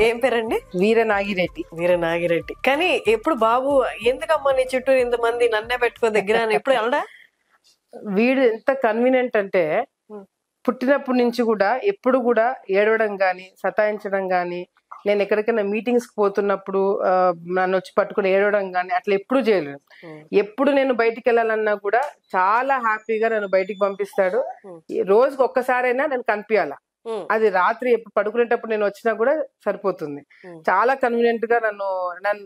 ఏం పేరండి? వీరనాగిరెడ్డి. వీరనాగిరెడ్డి. కానీ ఎప్పుడు బాబు ఎందుకమ్మా నీ చుట్టూ ఇంతమంది నన్నే పెట్టుకో దగ్గర అని ఎప్పుడు వెళ్ళడా? వీడు ఎంత కన్వీనియంట్ అంటే పుట్టినప్పటి నుంచి కూడా ఎప్పుడు కూడా ఏడవడం గాని సతాయించడం గాని, నేను ఎక్కడికైనా మీటింగ్స్ కి పోతున్నప్పుడు నన్ను వచ్చి పట్టుకుని ఏడవడం గాని అట్లా ఎప్పుడు చేయలేదు. ఎప్పుడు నేను బయటికి వెళ్ళాలన్నా కూడా చాలా హ్యాపీగా నన్ను బయటికి పంపిస్తాడు. రోజుకి ఒక్కసారైనా నేను కనిపించాల. అది రాత్రి ఎప్పుడు పడుకునేటప్పుడు నేను వచ్చినా కూడా సరిపోతుంది. చాలా కన్వీనియంట్ గా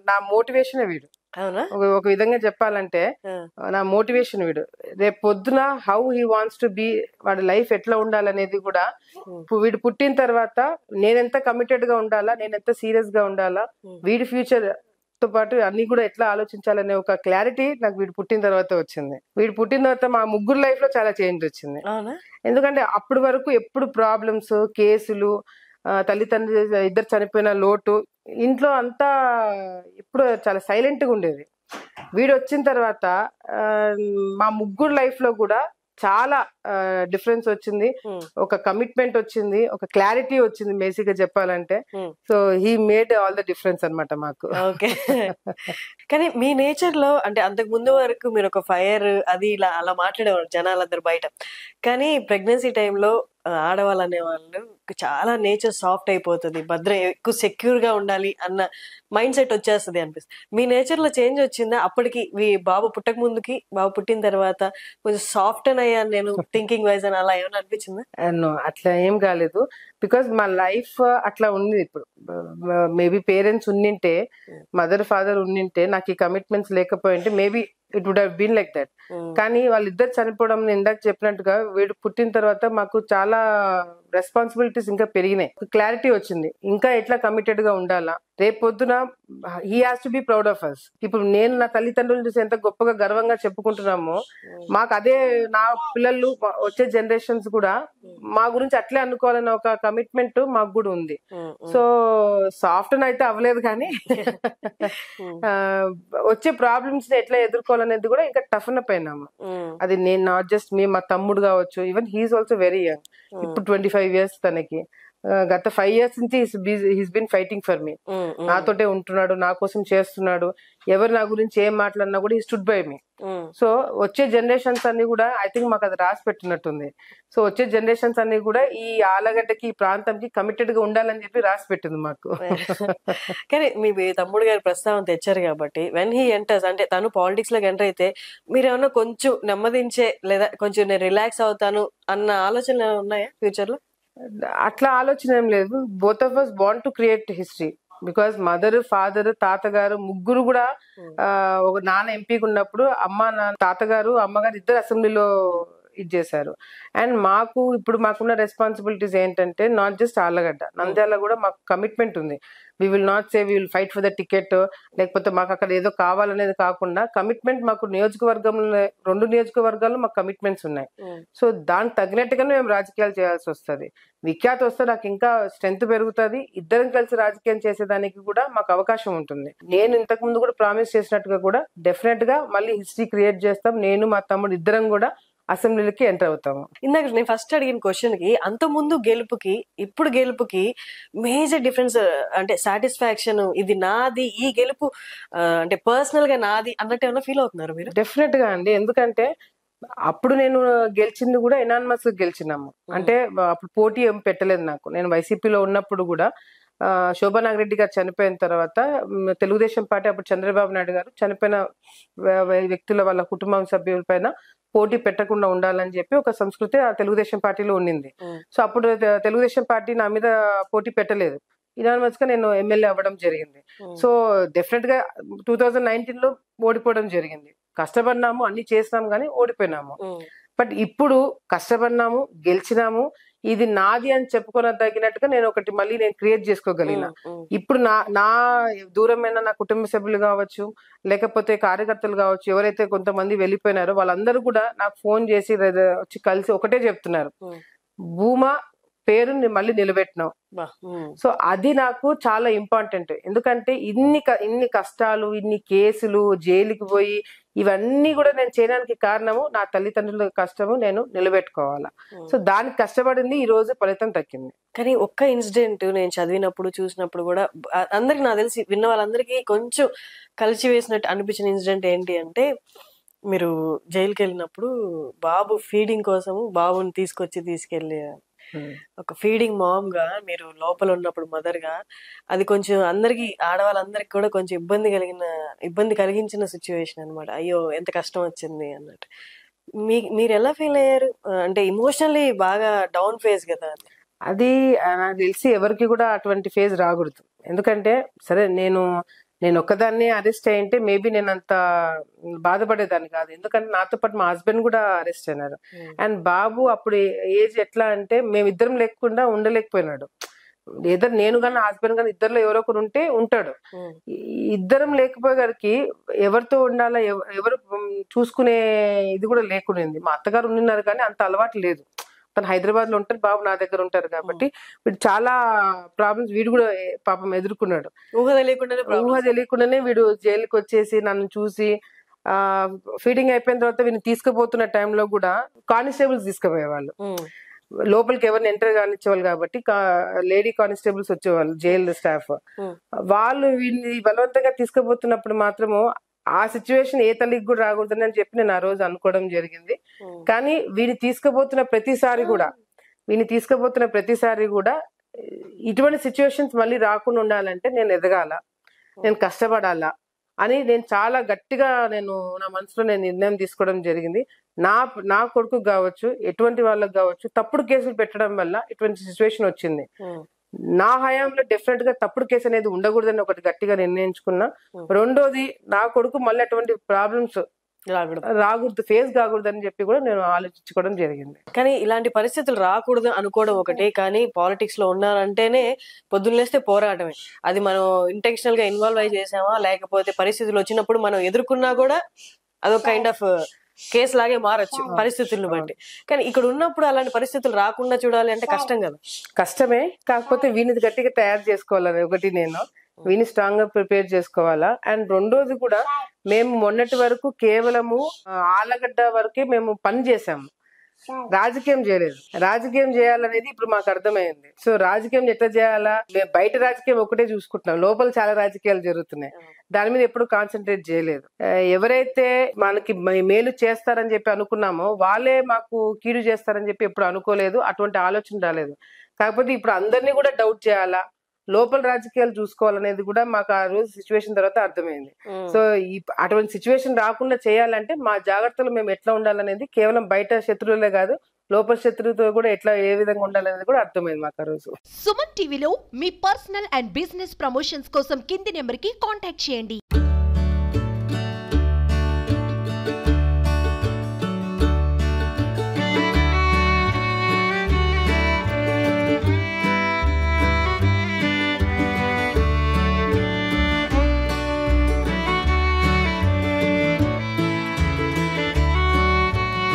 నా మోటివేషన్ వీడు. ఒక విధంగా చెప్పాలంటే నా మోటివేషన్ వీడు. రేపు పొద్దున how he wants to be, వాడి లైఫ్ ఎట్లా ఉండాలనేది కూడా వీడు పుట్టిన తర్వాత నేనెంత కమిటెడ్ గా ఉండాలా, నేనెంత సీరియస్ గా ఉండాలా, వీడి ఫ్యూచర్ తో పాటు అన్ని కూడా ఎట్లా ఆలోచించాలనే ఒక క్లారిటీ నాకు వీడు పుట్టిన తర్వాత వచ్చింది. వీడు పుట్టిన తర్వాత మా ముగ్గురు లైఫ్ లో చాలా చేంజ్ వచ్చింది. ఎందుకంటే అప్పటి వరకు ఎప్పుడు ప్రాబ్లమ్స్, కేసులు, తల్లిదండ్రులు ఇద్దరు చనిపోయిన లోటు, ఇంట్లో అంతా ఎప్పుడు చాలా సైలెంట్ గా ఉండేది. వీడు వచ్చిన తర్వాత మా ముగ్గురు లైఫ్ లో కూడా చాలా డిఫరెన్స్ వచ్చింది. ఒక కమిట్మెంట్ వచ్చింది, ఒక క్లారిటీ వచ్చింది బేసిక్ గా చెప్పాలంటే. So he made all the difference అన్నమాట మాకు. ఓకే. కానీ మీ నేచర్ లో అంటే అంతకు ముందు వరకు మీరు ఒక ఫైర్ అది ఇలా అలా మాట్లాడేవారు జనాలందరూ బయట. కానీ ప్రెగ్నెన్సీ టైంలో ఆడవాళ్ళు అనేవాళ్ళు చాలా నేచర్ సాఫ్ట్ అయిపోతుంది, ఎక్కువ సెక్యూర్ గా ఉండాలి అన్న మైండ్ సెట్ వచ్చేస్తుంది అనిపిస్తుంది. మీ నేచర్ లో చేంజ్ వచ్చిందా అప్పటికి? బాబు పుట్టక ముందుకి బాబు పుట్టిన తర్వాత కొంచెం సాఫ్ట్ అని అయ్యాను నేను థింకింగ్ వైజ్ అని, అలా ఏమైనా అనిపించిందా? అట్లా ఏం కాలేదు. బికాస్ మా లైఫ్ అట్లా ఉంది. ఇప్పుడు మేబీ పేరెంట్స్ ఉన్నింటే, మదర్ ఫాదర్ ఉన్నింటే, నాకు ఈ కమిట్మెంట్స్ లేకపోయింటే maybe it would have been like that. కానీ వాళ్ళిద్దరు చనిపోవడం, ఇందాక చెప్పినట్టుగా వీడు పుట్టిన తర్వాత మాకు చాలా రెస్పాన్సిబిలిటీస్ ఇంకా పెరిగినాయి. క్లారిటీ వచ్చింది ఇంకా ఎట్లా కమిటెడ్ గా ఉండాలా. రేపు పొద్దున he has to be proud of us. ఇప్పుడు నేను నా తల్లిదండ్రులు చూసి ఎంత గొప్పగా గర్వంగా చెప్పుకుంటున్నామో, మాకు అదే నా పిల్లలు వచ్చే జనరేషన్స్ కూడా మా గురించి అట్లే అనుకోవాలన్న ఒక కమిట్మెంట్ మాకు కూడా ఉంది. సో సాఫ్ట్ అయితే అవ్వలేదు, కానీ వచ్చే ప్రాబ్లమ్స్ ని ఎట్లా ఎదుర్కోవాలనేది కూడా ఇంకా టఫ్ అప్ అయినాము. అది నేను నాట్ జస్ట్ మా తమ్ముడు కావచ్చు, even he's also very young. ఇప్పుడు 25 years తనకి. గత 5 years నుంచి he's been fighting for me. నాతోటే ఉంటున్నాడు, నా కోసం చేస్తున్నాడు. ఎవరు నా గురించి ఏం మాట్లాడినా కూడా he stood by me. So వచ్చే జనరేషన్స్ అన్ని కూడా ఐ థింక్ మాకు అది రాసి పెట్టినట్టుంది. సో వచ్చే జనరేషన్స్ అన్ని కూడా ఈ ఆలగడ్డకి, ఈ ప్రాంతంకి కమిటెడ్ గా ఉండాలని చెప్పి రాసి పెట్టింది మాకు. కానీ మీ తమ్ముడు గారి ప్రస్తావన తెచ్చారు కాబట్టి, వెన్ హీ ఎంటర్స్ అంటే తను పాలిటిక్స్ లోకి ఎంటర్ అయితే మీరు ఏమన్నా కొంచెం నెమ్మదించే లేదా కొంచెం నేను రిలాక్స్ అవుతాను అన్న ఆలోచనలు ఉన్నాయా ఫ్యూచర్ లో? అట్లా ఆలోచన ఏం లేదు. Both of us want to create history. Because mother, father, తాతగారు ముగ్గురు కూడా ఒక నాన్న ఎంపీగా ఉన్నప్పుడు తాతగారు, అమ్మగారు ఇద్దరు అసెంబ్లీలో ఇది చేశారు. అండ్ ఇప్పుడు మాకున్న రెస్పాన్సిబిలిటీస్ ఏంటంటే నాట్ జస్ట్ ఆళ్ళగడ్డ, నంద్యాల కూడా మాకు కమిట్మెంట్ ఉంది. We will not say we will fight for the ticket, లేకపోతే మాకు అక్కడ ఏదో కావాలనేది కాకుండా కమిట్మెంట్ మాకు నియోజకవర్గంలో 2 నియోజకవర్గాల్లో మాకు కమిట్మెంట్స్ ఉన్నాయి. సో దానికి తగినట్టుగానే మేము రాజకీయాలు చేయాల్సి వస్తుంది. విఖ్యాత వస్తే నాకు ఇంకా స్ట్రెంత్ పెరుగుతుంది. ఇద్దరం కలిసి రాజకీయం చేసేదానికి కూడా మాకు అవకాశం ఉంటుంది. నేను ఇంతకు ముందు కూడా ప్రామిస్ చేసినట్టుగా కూడా డెఫినెట్ గా మళ్ళీ హిస్టరీ క్రియేట్ చేస్తాం. నేను మా తమ్ముడు ఇద్దరం కూడా అసెంబ్లీకి ఎంటర్ అవుతాము. ఇందాక నేను ఫస్ట్ అడిగిన క్వశ్చన్ కి, అంత ముందు గెలుపుకి ఇప్పుడు గెలుపుకి మేజర్ డిఫరెన్స్ అంటే సాటిస్ఫాక్షన్, ఇది నాది, ఈ గెలుపు అంటే పర్సనల్ గా నాది అన్నట్టు ఏమైనా ఫీల్ అవుతున్నారు మీరు? డెఫినెట్ గా అండి. ఎందుకంటే అప్పుడు నేను గెలిచింది కూడా ఎనానిమస్ గా గెలిచినాము. అంటే అప్పుడు పోటీ ఏం పెట్టలేదు నాకు. నేను వైసీపీలో ఉన్నప్పుడు కూడా శోభా నాగిరెడ్డి గారు చనిపోయిన తర్వాత తెలుగుదేశం పార్టీ, అప్పుడు చంద్రబాబు నాయుడు గారు చనిపోయిన వ్యక్తుల వాళ్ళ కుటుంబం సభ్యుల పైన పోటీ పెట్టకుండా ఉండాలని చెప్పి ఒక సంస్కృతి ఆ తెలుగుదేశం పార్టీలో ఉండింది. సో అప్పుడు తెలుగుదేశం పార్టీ నా మీద పోటీ పెట్టలేదు. ఇనానిమస్ గా నేను ఎమ్మెల్యే అవ్వడం జరిగింది. సో డెఫినెట్ గా 2019 లో ఓడిపోవడం జరిగింది. కష్టపడినాము, అన్ని చేసినాము, కానీ ఓడిపోయినాము. బట్ ఇప్పుడు కష్టపడినాము, గెలిచినాము. ఇది నాది అని చెప్పుకోదగినట్టుగా నేను ఒకటి మళ్ళీ నేను క్రియేట్ చేసుకోగలిగిన. ఇప్పుడు నా దూరమైన నా కుటుంబ సభ్యులు కావచ్చు, లేకపోతే కార్యకర్తలు కావచ్చు, ఎవరైతే కొంతమంది వెళ్ళిపోయినారో వాళ్ళందరూ కూడా నాకు ఫోన్ చేసి వచ్చి కలిసి ఒకటే చెప్తున్నారు, భూమా పేరుని మళ్ళీ నిలబెట్టినావు. సో అది నాకు చాలా ఇంపార్టెంట్. ఎందుకంటే ఇన్ని కష్టాలు, ఇన్ని కేసులు, జైలుకి పోయి ఇవన్నీ కూడా నేను చేయడానికి కారణము నా తల్లిదండ్రుల కష్టము నేను నిలబెట్టుకోవాలా. సో దానికి కష్టపడింది, ఈ రోజు ఫలితం దక్కింది. కానీ ఒక్క ఇన్సిడెంట్ నేను చదివినప్పుడు చూసినప్పుడు కూడా అందరికి, నాకు తెలిసి విన్న వాళ్ళందరికీ కొంచెం కలిసి వేసినట్టు అనిపించిన ఇన్సిడెంట్ ఏంటి అంటే, మీరు జైలుకి వెళ్ళినప్పుడు బాబు ఫీడింగ్ కోసము బాబుని తీసుకెళ్ళి ఒక ఫీడింగ్ మామ్ గా మీరు లోపల ఉన్నప్పుడు మదర్ గా, అది కొంచెం అందరికి, ఆడవాళ్ళందరికి కూడా కొంచెం ఇబ్బంది కలిగించిన సిచ్యువేషన్ అనమాట. అయ్యో ఎంత కష్టం వచ్చింది అన్నట్టు. మీరు ఎలా ఫీల్ అయ్యారు? అంటే ఇమోషనల్లీ బాగా డౌన్ ఫేజ్ కదా అది. నాకు తెలిసి ఎవరికి కూడా అటువంటి ఫేజ్ రాకూడదు. ఎందుకంటే సరే నేను ఒక్కదాన్ని అరెస్ట్ అయ్యింటే మేబీ నేను అంత బాధపడేదాన్ని కాదు. ఎందుకంటే నాతో పాటు మా హస్బెండ్ కూడా అరెస్ట్ అయినారు. అండ్ బాబు అప్పుడు ఏజ్ ఎట్లా అంటే మేమిద్దరం లేకుండా ఉండలేకపోయినాడు. ఏదో నేను కానీ హస్బెండ్ కానీ ఇద్దరులో ఎవరో ఒకరు ఉంటే ఉంటాడు. ఇద్దరం లేకపోయేసరికి ఎవరితో ఉండాలా, ఎవరు చూసుకునే ఇది కూడా లేకుండింది. మా అత్తగారు ఉండినారు కానీ అంత అలవాటు లేదు. తను హైదరాబాద్ లో ఉంటారు, బాబు నా దగ్గర ఉంటారు కాబట్టి వీడు చాలా ప్రాబ్లమ్స్ వీడు కూడా పాపం ఎదుర్కొన్నాడు. ఊహ తెలియకుండానే వీడు జైలుకి వచ్చేసి నన్ను చూసి ఫీడింగ్ అయిపోయిన తర్వాత వీడిని తీసుకుపోతున్న టైంలో కూడా కానిస్టేబుల్స్ తీసుకుపోయేవాళ్ళు. లోపలికి ఎవరిని ఎంటర్ కానిచ్చేవాళ్ళు కాబట్టి లేడీ కానిస్టేబుల్స్ వచ్చేవాళ్ళు, జైలు స్టాఫ్. వాళ్ళు వీడిని బలవంతంగా తీసుకుపోతున్నప్పుడు మాత్రము ఆ సిచ్యువేషన్ ఏ తల్లికి కూడా రాకూడదని అని చెప్పి నేను ఆ రోజు అనుకోవడం జరిగింది. కానీ వీడిని తీసుకుపోతున్న ప్రతిసారి కూడా ఇటువంటి సిచ్యువేషన్స్ మళ్ళీ రాకుండా ఉండాలంటే నేను ఎదగాల, నేను కష్టపడాలా అని నేను చాలా గట్టిగా నా మనసులో నేను నిర్ణయం తీసుకోవడం జరిగింది. నా కొడుకు కావచ్చు, ఎటువంటి వాళ్ళకి కావచ్చు, తప్పుడు కేసులు పెట్టడం వల్ల ఇటువంటి సిచ్యువేషన్ వచ్చింది. నా హయాంలో డెఫినెట్ గా తప్పుడు కేసు అనేది ఉండకూడదని ఒకటి గట్టిగా నిర్ణయించుకున్నా. రెండోది, నా కొడుకు మళ్ళీ అటువంటి ప్రాబ్లమ్స్ రాకూడదు, ఫేస్ కాకూడదు అని చెప్పి కూడా నేను ఆలోచించుకోవడం జరిగింది. కానీ ఇలాంటి పరిస్థితులు రాకూడదు అనుకోవడం ఒకటి, కానీ పాలిటిక్స్ లో ఉన్నారంటేనే పొద్దున్నేస్తే పోరాటమే. అది మనం ఇంటెన్షనల్ గా ఇన్వాల్వ్ అయి చేసామా, లేకపోతే పరిస్థితులు వచ్చినప్పుడు మనం ఎదుర్కొన్నా కూడా అదొక కైండ్ ఆఫ్ కేసు లాగే మారచ్చు పరిస్థితులను బట్టి. కానీ ఇక్కడ ఉన్నప్పుడు అలాంటి పరిస్థితులు రాకుండా చూడాలి అంటే కష్టం కదా. కష్టమే, కాకపోతే వీనిది గట్టిగా తయారు చేసుకోవాలని ఒకటి, వీని స్ట్రాంగ్ గా ప్రిపేర్ చేసుకోవాలా. అండ్ రెండోది కూడా, మేము మొన్నటి వరకు కేవలము ఆలగడ్డ వరకే మేము పని చేసాము, రాజకీయం చేయలేదు. రాజకీయం చేయాలనేది ఇప్పుడు మాకు అర్థమైంది. సో రాజకీయం ఎట్లా చేయాలా, మేము బయట రాజకీయం ఒకటే చూసుకుంటున్నాం, లోపల చాలా రాజకీయాలు జరుగుతున్నాయి. దాని మీద ఎప్పుడు కాన్సన్ట్రేట్ చేయలేదు. ఎవరైతే మనకి మేలు చేస్తారని చెప్పి అనుకున్నామో వాళ్ళే మాకు కీడు చేస్తారని చెప్పి ఎప్పుడు అనుకోలేదు, అటువంటి ఆలోచన రాలేదు. కాకపోతే ఇప్పుడు అందరినీ కూడా డౌట్ చేయాలా, లోపల రాజకీయాలు చూసుకోవాలనేది కూడా మాకు ఆ రోజు సిచ్యువేషన్ తర్వాత అర్థమైంది. సో అటువంటి సిచ్యువేషన్ రాకుండా చేయాలంటే మా జాగ్రత్తలు మేము ఎట్లా ఉండాలనేది కేవలం బయట శత్రువులే కాదు, లోపల శత్రువుతో కూడా ఏ విధంగా ఉండాలనేది కూడా అర్థమైంది మాకు ఆ రోజు. సుమన్ టీవీలో మీ పర్సనల్ అండ్ బిజినెస్ ప్రమోషన్స్ కోసం కింది నెంబర్ కి కాంటాక్ట్ చేయండి.